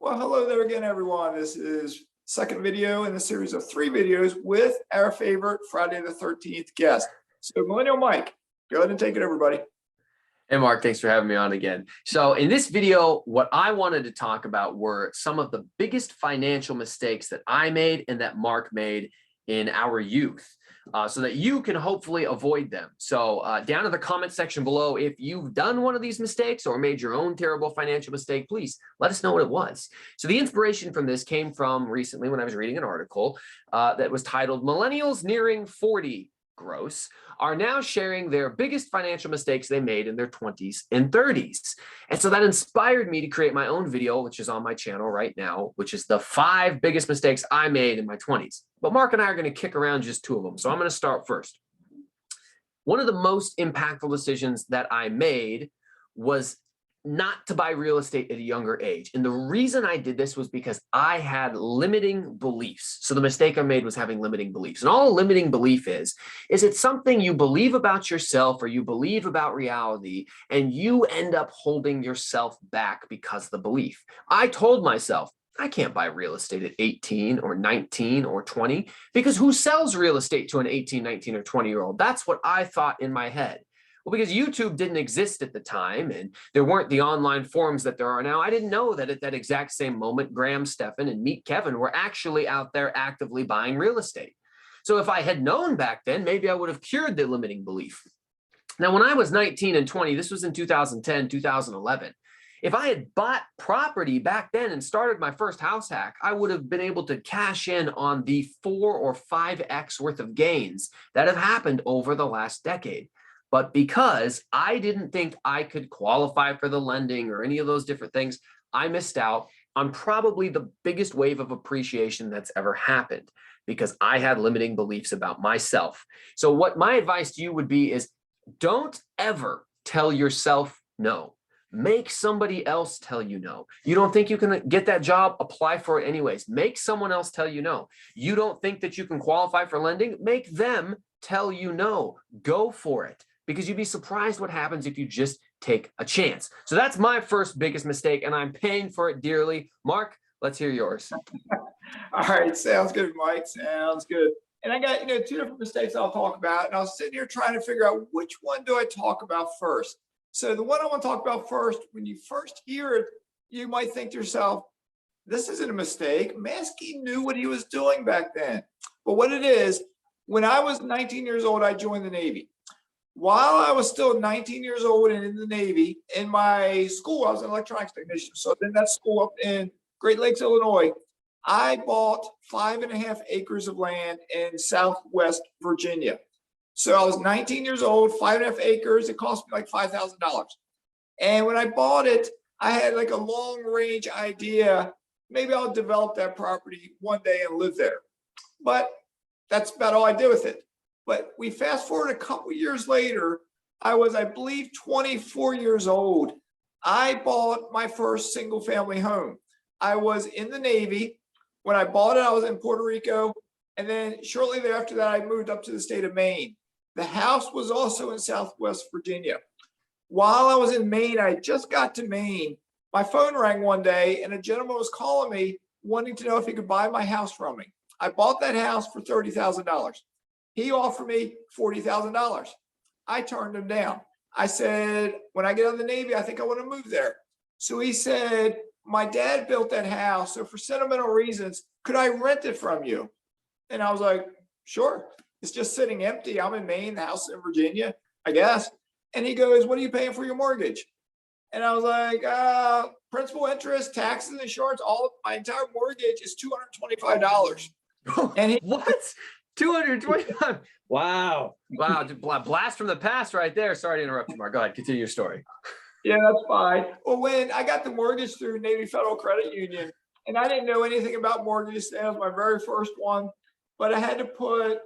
Well, hello there again, everyone. This is second video in the series of 3 videos with our favorite Friday the 13th guest. So Millennial Mike, go ahead and take it, everybody. Hey, Mark, thanks for having me on again. So in this video, what I wanted to talk about were some of the biggest financial mistakes that I made and that Mark made in our youth, so that you can hopefully avoid them. So down in the comment section below, if you've done one of these mistakes or made your own terrible financial mistake, please let us know what it was. So the inspiration from this came from recently when I was reading an article that was titled "Millennials Nearing 40 Gross are now sharing their biggest financial mistakes they made in their 20s and 30s. And so that inspired me to create my own video, which is on my channel right now, which is the 5 biggest mistakes I made in my 20s. But Mark and I are going to kick around just 2 of them. So I'm going to start first. One of the most impactful decisions that I made was not to buy real estate at a younger age. And the reason I did this was because I had limiting beliefs. So the mistake I made was having limiting beliefs. And all a limiting belief is it's something you believe about yourself or you believe about reality, and you end up holding yourself back because of the belief. I told myself, I can't buy real estate at 18 or 19 or 20 because who sells real estate to an 18, 19 or 20-year-old? That's what I thought in my head. Well, because YouTube didn't exist at the time and there weren't the online forums that there are now, I didn't know that at that exact same moment, Graham Stephan and Meet Kevin were actually out there actively buying real estate. So if I had known back then, maybe I would have cured the limiting belief. Now, when I was 19 and 20, this was in 2010, 2011. If I had bought property back then and started my first house hack, I would have been able to cash in on the 4 or 5x worth of gains that have happened over the last decade. But because I didn't think I could qualify for the lending or any of those different things, I missed out on probably the biggest wave of appreciation that's ever happened because I had limiting beliefs about myself. So what my advice to you would be is don't ever tell yourself no. Make somebody else tell you no. You don't think you can get that job? Apply for it anyways. Make someone else tell you no. You don't think that you can qualify for lending? Make them tell you no. Go for it. Because you'd be surprised what happens if you just take a chance. So that's my first biggest mistake, and I'm paying for it dearly. Mark, let's hear yours. All right, sounds good, Mike. Sounds good. And I got 2 different mistakes I'll talk about, and I was sitting here trying to figure out which one do I talk about first. So the one I want to talk about first, when you first hear it, you might think to yourself, this isn't a mistake. Mazske knew what he was doing back then. But what it is, when I was 19 years old, I joined the Navy. While I was still 19 years old and in the Navy, in my school, I was an electronics technician. So then that school up in Great Lakes, Illinois, I bought 5.5 acres of land in Southwest Virginia. So I was 19 years old, 5.5 acres. It cost me like $5,000. And when I bought it, I had like a long range idea. Maybe I'll develop that property one day and live there. But that's about all I did with it. But we fast forward a couple years later, I was, I believe, 24 years old. I bought my first single family home. I was in the Navy. When I bought it, I was in Puerto Rico. And then shortly thereafter that, I moved up to the state of Maine. The house was also in Southwest Virginia. While I was in Maine, I just got to Maine. My phone rang one day and a gentleman was calling me wanting to know if he could buy my house from me. I bought that house for $30,000. He offered me $40,000. I turned him down. I said, when I get out of the Navy, I think I want to move there. So he said, my dad built that house, so for sentimental reasons, could I rent it from you? And I was like, sure. It's just sitting empty. I'm in Maine, the house in Virginia, I guess. And he goes, what are you paying for your mortgage? And I was like, principal, interest, taxes, insurance, my entire mortgage is $225. And he, what? 225. Wow. Wow. Blast from the past right there. Sorry to interrupt you, Mark. Go ahead. Continue your story. Yeah, that's fine. Well, when I got the mortgage through Navy Federal Credit Union, and I didn't know anything about mortgages, that was my very first one, but I had to put,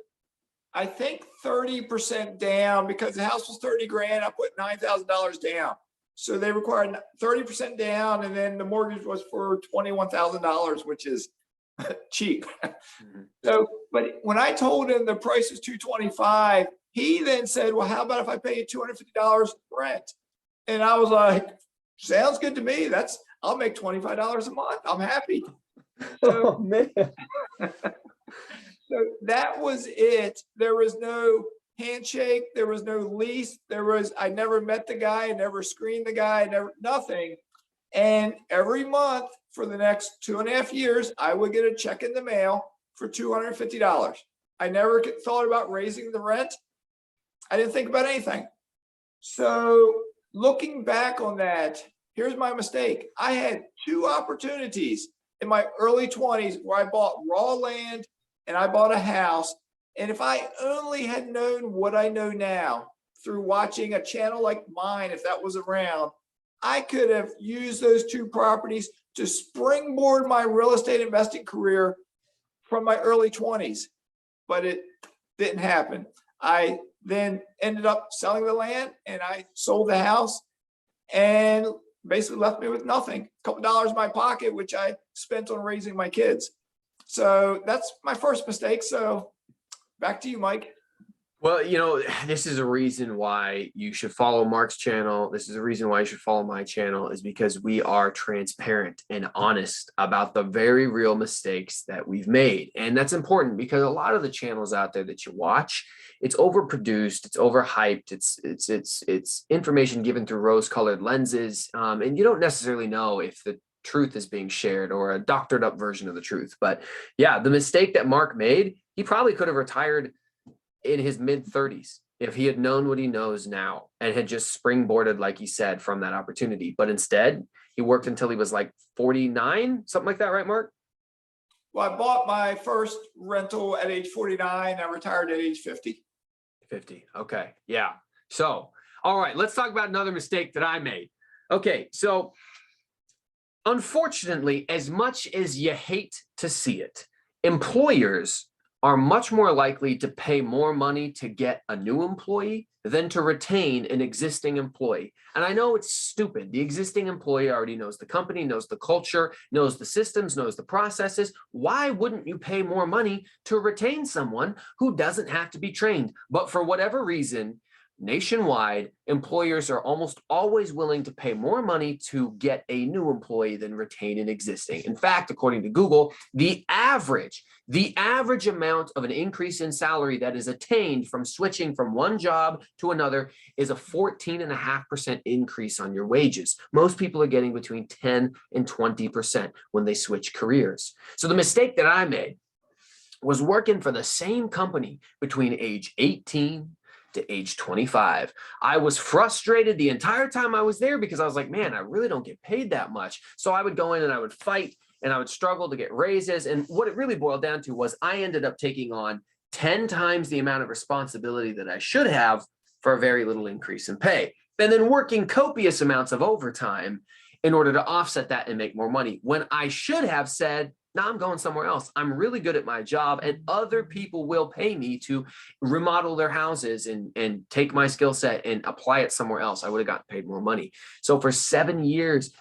I think, 30% down because the house was 30 grand. I put $9,000 down. So they required 30% down, and then the mortgage was for $21,000, which is cheap. So, but when I told him the price was $225, he then said, well, how about if I pay you $250 rent? And I was like, sounds good to me. I'll make $25 a month. I'm happy. Oh man. So that was it. There was no handshake. There was no lease. I never met the guy. I never screened the guy, nothing. And every month for the next 2.5 years, I would get a check in the mail for $250. I never thought about raising the rent. I didn't think about anything. So looking back on that, here's my mistake. I had 2 opportunities in my early 20s where I bought raw land and I bought a house. And if I only had known what I know now through watching a channel like mine, if that was around, I could have used those 2 properties to springboard my real estate investing career from my early 20s, but it didn't happen. I then ended up selling the land and I sold the house and basically left me with nothing, a couple dollars in my pocket, which I spent on raising my kids. So that's my first mistake. So back to you, Mike. Well, this is a reason why you should follow Mark's channel. This is a reason why you should follow my channel, is because we are transparent and honest about the very real mistakes that we've made. And that's important because a lot of the channels out there that you watch, it's overproduced, it's overhyped, it's information given through rose-colored lenses. And you don't necessarily know if the truth is being shared or a doctored up version of the truth. But yeah, the mistake that Mark made, he probably could have retired in his mid-30s if he had known what he knows now and had just springboarded, like he said, from that opportunity. But instead, he worked until he was like 49, something like that, right, Mark? Well, I bought my first rental at age 49. I retired at age 50. 50. Okay. Yeah. So, all right, let's talk about another mistake that I made. Okay. So, unfortunately, as much as you hate to see it, employers are much more likely to pay more money to get a new employee than to retain an existing employee. And I know it's stupid. The existing employee already knows the company, knows the culture, knows the systems, knows the processes. Why wouldn't you pay more money to retain someone who doesn't have to be trained? But for whatever reason, nationwide, employers are almost always willing to pay more money to get a new employee than retain an existing. In fact, according to Google, the average amount of an increase in salary that is attained from switching from one job to another is a 14.5% increase on your wages. Most people are getting between 10 and 20% when they switch careers. So the mistake that I made was working for the same company between age 18 to age 25. I was frustrated the entire time I was there because I was like, man, I really don't get paid that much. So I would go in and I would fight and I would struggle to get raises. And what it really boiled down to was I ended up taking on 10 times the amount of responsibility that I should have for a very little increase in pay. And then working copious amounts of overtime in order to offset that and make more money, when I should have said, no, I'm going somewhere else. I'm really good at my job and other people will pay me to remodel their houses and take my skill set and apply it somewhere else. I would have gotten paid more money. So for 7 years,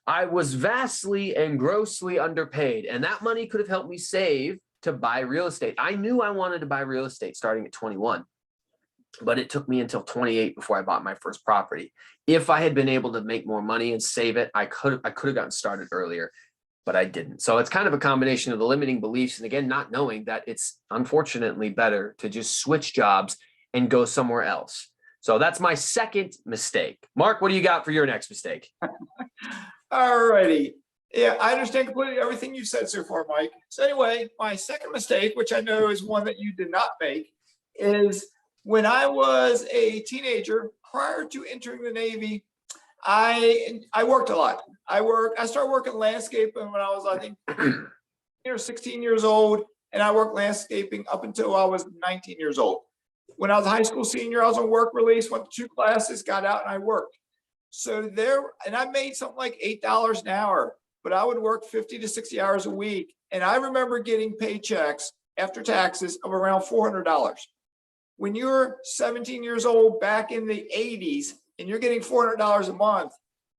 I was vastly and grossly underpaid. And that money could have helped me save to buy real estate. I knew I wanted to buy real estate starting at 21. But it took me until 28 before I bought my first property. If I had been able to make more money and save it, I could have gotten started earlier, but I didn't. So it's kind of a combination of the limiting beliefs and again, not knowing that it's unfortunately better to just switch jobs and go somewhere else. So that's my second mistake. Mark, what do you got for your next mistake? All righty. Yeah, I understand completely everything you said so far, Mike. So anyway, my second mistake, which I know is one that you did not make, is when I was a teenager, prior to entering the Navy, I worked a lot. I started working landscaping when I was, I think, 16 years old, and I worked landscaping up until I was 19 years old. When I was a high school senior, I was on work release, went to 2 classes, got out, and I worked. So and I made something like $8 an hour, but I would work 50 to 60 hours a week. And I remember getting paychecks after taxes of around $400. When you're 17 years old back in the 80s and you're getting $400 a month,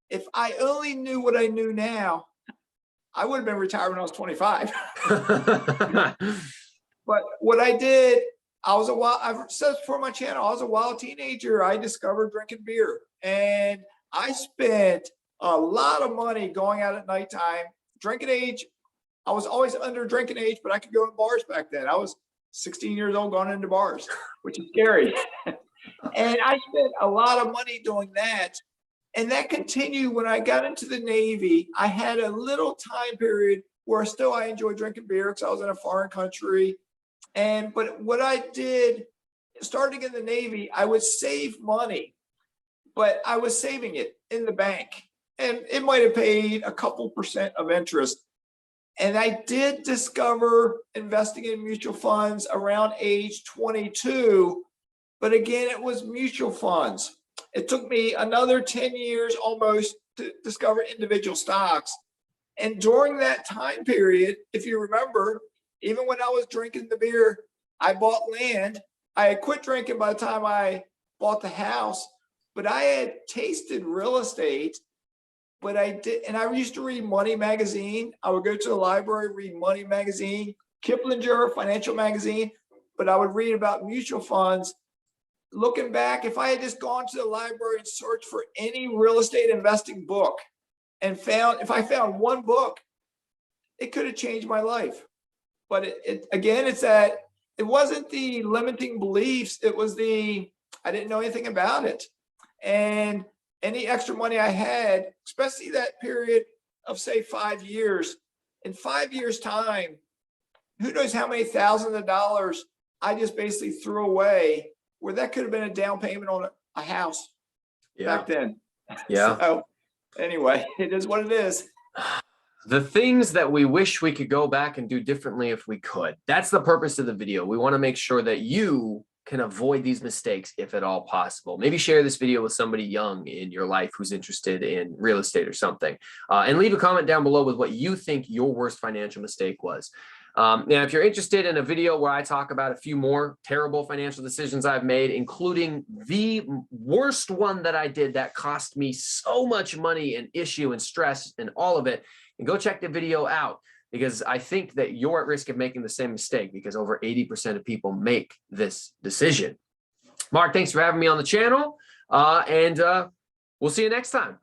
if I only knew what I knew now, I would have been retired when I was 25. But what I did, I've said before my channel, I was a wild teenager. I discovered drinking beer and I spent a lot of money going out at nighttime. Drinking age, I was always under drinking age, but I could go in bars back then. I was 16 years old going into bars, which is scary. And I spent a lot of money doing that. And that continued when I got into the Navy. I had a little time period where still I enjoyed drinking beer because I was in a foreign country. But what I did, starting in the Navy, I would save money, but I was saving it in the bank. And it might have paid a couple percent of interest. And I did discover investing in mutual funds around age 22. But again, it was mutual funds. It took me another 10 years almost to discover individual stocks. And during that time period, if you remember, even when I was drinking the beer, I bought land. I had quit drinking by the time I bought the house, but I had tasted real estate. But I did, and I used to read Money Magazine. I would go to the library, read Money Magazine, Kiplinger, Financial Magazine, but I would read about mutual funds. Looking back, if I had just gone to the library and searched for any real estate investing book and if I found one book, it could have changed my life. But again, it's that it wasn't the limiting beliefs. It was I didn't know anything about it. And any extra money I had, especially that period of say 5 years, in 5 years time, who knows how many thousands of dollars I just basically threw away, where that could have been a down payment on a house back then. Yeah. So anyway, it is what it is. The things that we wish we could go back and do differently if we could. That's the purpose of the video. We want to make sure that you can avoid these mistakes if at all possible. Maybe share this video with somebody young in your life who's interested in real estate or something. And leave a comment down below with what you think your worst financial mistake was. Now, if you're interested in a video where I talk about a few more terrible financial decisions I've made, including the worst one that I did that cost me so much money and issue and stress and all of it, and go check the video out, because I think that you're at risk of making the same mistake, because over 80% of people make this decision. Mark, thanks for having me on the channel, and we'll see you next time.